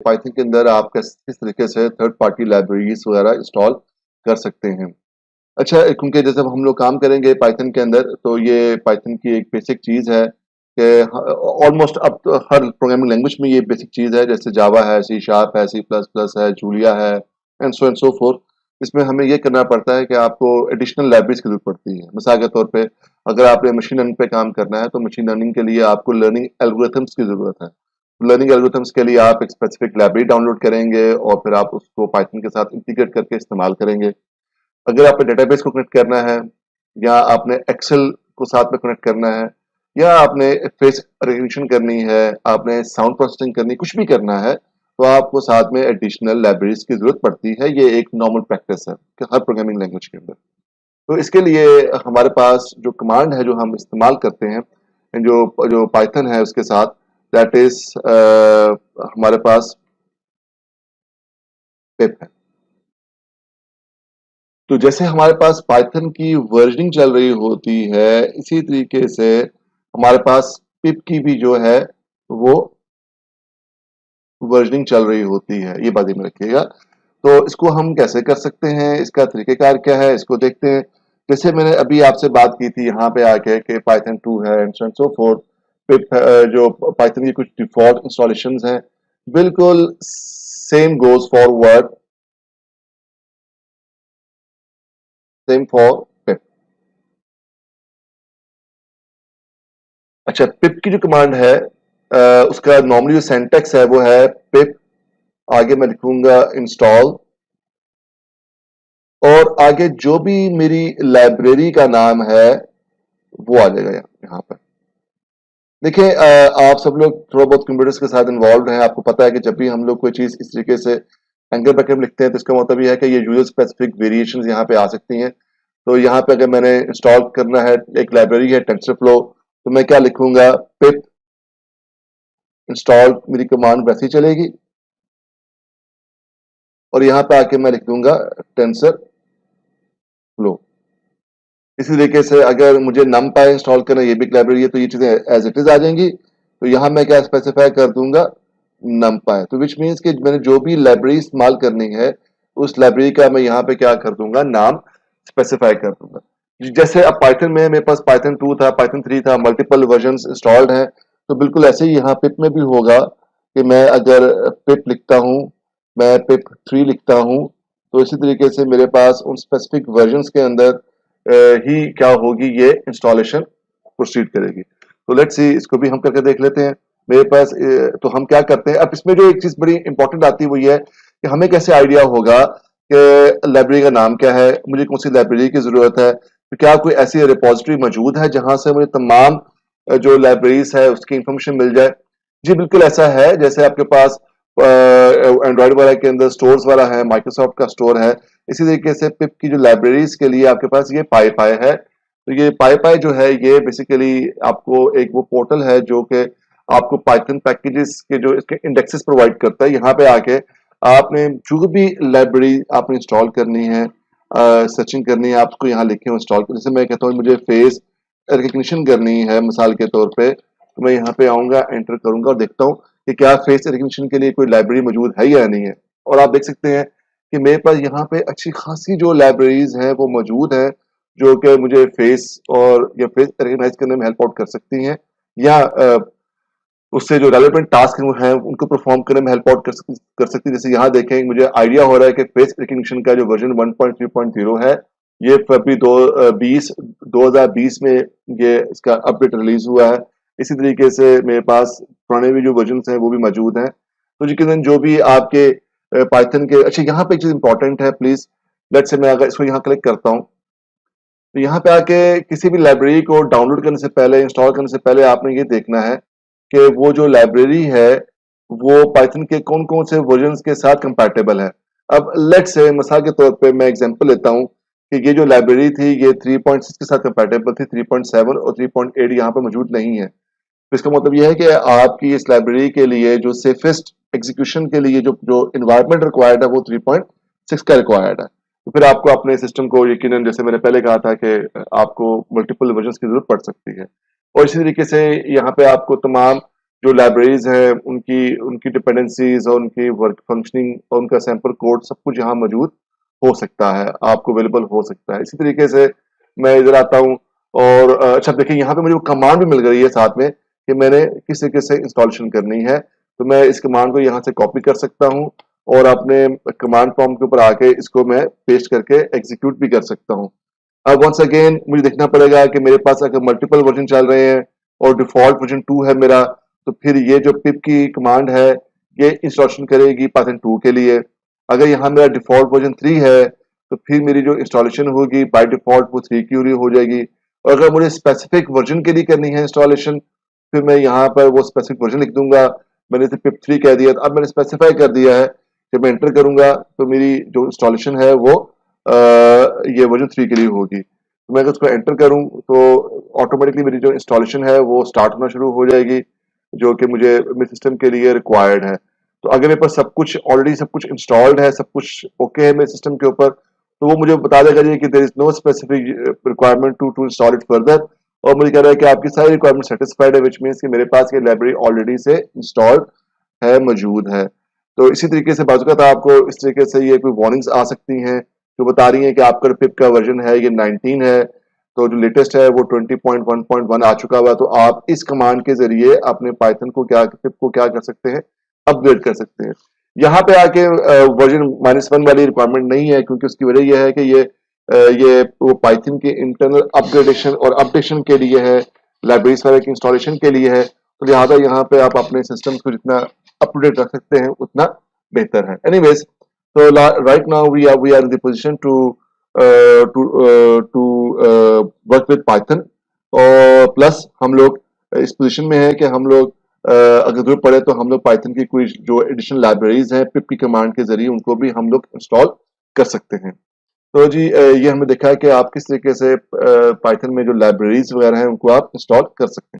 Python के अंदर आप किस तरीके से थर्ड पार्टी लाइब्रेरीज वगैरह इंस्टॉल कर सकते हैं। अच्छा, क्योंकि जैसे हम लोग काम करेंगे पाइथन के अंदर, तो ये पाइथन की एक बेसिक चीज़ है कि ऑलमोस्ट अब तो हर प्रोग्रामिंग लैंग्वेज में ये बेसिक चीज़ है, जैसे जावा है, सी शार्प है, सी प्लस प्लस है, जूलिया है, एंड सो फोर्थ। इसमें हमें ये करना पड़ता है कि आपको एडिशनल लाइब्रेरीज की जरूरत पड़ती है। मिसाल के तौर पे अगर आपने मशीन लर्निंग पे काम करना है, तो मशीन लर्निंग के लिए आपको लर्निंग एल्गोरिथम्स की जरूरत है। लर्निंग एल्गोरिथम्स के लिए आप एक स्पेसिफिक लाइब्रेरी डाउनलोड करेंगे और फिर आप उसको पाइथन के साथ इंटीग्रेट करके इस्तेमाल करेंगे। अगर आपने डेटाबेस को कनेक्ट करना है, या आपने एक्सेल को साथ में कनेक्ट करना है, या आपने फेस रिकग्निशन करनी है, आपने साउंड प्रोसेसिंग करनी, कुछ भी करना है, तो आपको साथ में एडिशनल लाइब्रेरीज की जरूरत पड़ती है। ये एक नॉर्मल प्रैक्टिस है कि हर प्रोग्रामिंग लैंग्वेज के अंदर। तो इसके लिए हमारे पास जो कमांड है जो हम इस्तेमाल करते हैं, जो जो पाइथन है उसके साथ, दैट इज हमारे पास पिप है। तो जैसे हमारे पास पाइथन की वर्जनिंग चल रही होती है, इसी तरीके से हमारे पास पिप की भी जो है वो वर्जनिंग चल रही होती है। ये बात में रखिएगा। तो इसको हम कैसे कर सकते हैं, इसका तरीकेकार क्या है, इसको देखते हैं। जैसे मैंने अभी आपसे बात की थी यहाँ पे आके कि पाइथन 2 है एंड सो फोर्थ। पिप जो पाइथन की कुछ डिफॉल्ट इंस्टॉलेशन हैं, बिल्कुल same goes for word, same for pip. अच्छा, पिप की जो कमांड है, उसका नॉर्मली जो सिंटैक्स है वो है पिप, आगे मैं लिखूंगा इंस्टॉल, और आगे जो भी मेरी लाइब्रेरी का नाम है वो आ जाएगा यहाँ पर। देखिए, आप सब लोग थोड़ा बहुत कंप्यूटर्स के साथ इन्वॉल्व हैं, आपको पता है कि जब भी हम लोग कोई चीज इस तरीके से एंगल ब्रैकेट में लिखते हैं, तो इसका मतलब ये है कि ये यूजर स्पेसिफिक वेरिएशंस यहाँ पे आ सकती हैं। तो यहाँ पे अगर मैंने इंस्टॉल करना है, एक लाइब्रेरी है टेंसरफ्लो, तो मैं क्या लिखूंगा, पिप इंस्टॉल, मेरी कमांड वैसे ही चलेगी, और यहाँ पे आके मैं लिख दूंगा टेंसर फ्लो। इसी तरीके से अगर मुझे numpy इंस्टॉल करना है, ये भी एक लाइब्रेरी है, तो ये चीजें एज इट इज आ जाएंगी। तो यहाँ मैं क्या स्पेसिफाई कर दूंगा, numpy। तो विच मीन्स कि मैंने जो भी लाइब्रेरी इस्तेमाल करनी है, उस लाइब्रेरी का मैं यहाँ पे क्या कर दूंगा, नाम स्पेसिफाई कर दूंगा। जैसे अब पाइथन में मेरे पास पाइथन 2 था, पाइथन 3 था, मल्टीपल वर्जन इंस्टॉल्ड हैं, तो बिल्कुल ऐसे ही यहाँ पिप में भी होगा कि मैं अगर पिप लिखता हूँ, मैं पिप 3 लिखता हूँ, तो इसी तरीके से मेरे पास उन स्पेसिफिक वर्जन के अंदर ही क्या होगी, ये इंस्टॉलेशन प्रोसीड करेगी। तो लेट्स सी, इसको भी हम करके देख लेते हैं। मेरे पास तो हम क्या करते हैं, अब इसमें जो एक चीज बड़ी इंपॉर्टेंट आती है वो ये है कि हमें कैसे आइडिया होगा कि लाइब्रेरी का नाम क्या है, मुझे कौन सी लाइब्रेरी की जरूरत है, तो क्या कोई ऐसी रिपोजिटरी मौजूद है जहां से मुझे तमाम जो लाइब्रेरीज है उसकी इंफॉर्मेशन मिल जाए। जी बिल्कुल ऐसा है। जैसे आपके पास एंड्रॉइड वाला के अंदर स्टोर्स वाला है, माइक्रोसॉफ्ट का स्टोर है, इसी तरीके से पिप की जो लाइब्रेरीज के लिए आपके पास ये पाई है। तो ये पाई जो है, ये बेसिकली आपको एक वो पोर्टल है जो कि आपको पाइथन पैकेजेस के जो इसके इंडेक्सेस प्रोवाइड करता है। यहाँ पे आके आपने जो भी लाइब्रेरी आपने इंस्टॉल करनी है, सर्चिंग करनी है, आप उसको यहाँ लिखे इंस्टॉल कर। जैसे मैं कहता हूँ मुझे फेस रिकग्निशन करनी है मिसाल के तौर पे, तो मैं यहाँ पे आऊंगा, एंटर करूंगा और देखता हूँ कि क्या फेस रिकग्निशन के लिए कोई लाइब्रेरी मौजूद है या नहीं है। और आप देख सकते हैं कि मेरे पास यहाँ पे अच्छी खासी जो लाइब्रेरीज हैं वो मौजूद है, जो कि मुझे फेस और या फेस रिकग्नाइज करने में हेल्प आउट कर सकती हैं, या उससे जो रेलेवेंट टास्क हैं उनको परफॉर्म करने में हेल्प आउट कर सकती है। जैसे यहाँ देखें, मुझे आइडिया हो रहा है कि फेस रिकग्निशन का जो वर्जन 1.3.0 है, ये फरवरी 2020 में ये इसका अपडेट रिलीज हुआ है। इसी तरीके से मेरे पास पुराने भी जो वर्जन हैं वो भी मौजूद हैं। तो यकीनन जो भी आपके पाइथन के, अच्छा यहाँ पे एक चीज इंपॉर्टेंट है, प्लीज लेट से मैं अगर इसको यहाँ क्लिक करता हूँ, तो यहाँ पे आके किसी भी लाइब्रेरी को डाउनलोड करने से पहले, इंस्टॉल करने से पहले आपने ये देखना है कि वो जो लाइब्रेरी है वो पाइथन के कौन कौन से वर्जन के साथ कंपैटिबल है। अब लेट से मिसाल के तौर पे मैं एग्जांपल लेता हूँ कि ये जो लाइब्रेरी थी ये 3.6 के साथ कंपैटिबल थी, 3.7 और 3.8 यहाँ पे मौजूद नहीं है। तो इसका मतलब यह है कि आपकी इस लाइब्रेरी के लिए जो सेफेस्ट एग्जीक्यूशन के लिए जो जो इन्वायरमेंट रिक्वायर्ड है वो 3.6 का रिक्वायर्ड है। तो फिर आपको अपने सिस्टम को यकीनन, जैसे मैंने पहले कहा था कि आपको मल्टीपल वर्जन की जरूरत पड़ सकती है। और इसी तरीके से यहाँ पे आपको तमाम जो लाइब्रेरीज हैं उनकी उनकी डिपेंडेंसीज और उनकी वर्क फंक्शनिंग और उनका सैंपल कोड सब कुछ यहाँ मौजूद हो सकता है, आपको अवेलेबल हो सकता है। इसी तरीके से मैं इधर आता हूँ और अच्छा देखिए यहाँ पे मुझे वो कमांड भी मिल गई है साथ में कि मैंने किस तरीके से इंस्टॉलेशन करनी है। तो मैं इस कमांड को यहाँ से कॉपी कर सकता हूँ और अपने कमांड प्रॉम्प्ट के ऊपर आके इसको मैं पेस्ट करके एग्जीक्यूट भी कर सकता हूँ। अब वंस अगेन मुझे देखना पड़ेगा कि मेरे पास अगर मल्टीपल वर्जन चल रहे हैं और डिफॉल्ट वर्जन 2 है मेरा, तो फिर ये जो पिप की कमांड है ये इंस्टॉलेशन करेगी पाइथन 2 के लिए। अगर यहाँ मेरा डिफॉल्ट वर्जन 3 है तो फिर मेरी जो इंस्टॉलेशन होगी बाय डिफॉल्ट वो 3 की हो जाएगी। और अगर मुझे स्पेसिफिक वर्जन के लिए करनी है इंस्टॉलेशन, फिर मैं यहाँ पर वो स्पेसिफिक वर्जन लिख दूंगा। मैंने इसे पिप 3 कह दिया, तो अब मैंने स्पेसिफाई कर दिया है। जब मैं एंटर करूंगा तो मेरी जो इंस्टॉलेशन है वो ये वर्जन 3 के लिए होगी। तो मैं अगर उसको एंटर करूं तो ऑटोमेटिकली मेरी जो इंस्टॉलेशन है वो स्टार्ट होना शुरू हो जाएगी, जो कि मुझे मेरे सिस्टम के लिए रिक्वायर्ड है। तो अगर मेरे पास सब कुछ ऑलरेडी सब कुछ इंस्टॉल्ड है, सब कुछ ओके है मेरे सिस्टम के ऊपर, तो वो मुझे बता देगा जी कि there is no specific requirement to install it further. और मुझे कह रहा है कि आपकी सारी रिक्वायरमेंट सेटिस्फाइड है, व्हिच मींस कि मेरे पास ये लाइब्रेरी ऑलरेडी से इंस्टॉल्ड है, मौजूद है। तो इसी तरीके से बाज़-औक़ात आपको इस तरीके से ये कोई वार्निंग्स आ सकती हैं जो बता रही हैं कि आपका पिप का वर्जन है ये 19 है, तो जो लेटेस्ट है वो 20.1.1 आ चुका हुआ है। तो आप इस कमांड के जरिए अपने पाइथन को क्या पिप को क्या कर सकते हैं, अपग्रेड कर सकते हैं। यहाँ पे आके वर्जन -1 वाली रिक्वायरमेंट नहीं है, क्योंकि उसकी वजह यह है कि ये वो पाइथन के इंटरनल अपग्रेडेशन और अपडेशन के लिए है, लाइब्रेरीज वगैरह की इंस्टॉलेशन के लिए है। तो लिहाजा यहाँ पे आप अपने सिस्टम को जितना अप टू डेट रख सकते हैं उतना बेहतर है। Anyways, so right now we are in the position to work with Python, और प्लस हम लोग इस पोजीशन में है कि हम लोग अगर जरूरत पड़े तो हम लोग पाइथन की कोई जो एडिशनल लाइब्रेरीज हैं पिप की कमांड के जरिए उनको भी हम लोग इंस्टॉल कर सकते हैं। तो जी ये हमने देखा है कि आप किस तरीके से पाइथन में जो लाइब्रेरीज वगैरह हैं उनको आप इंस्टॉल कर सकते हैं।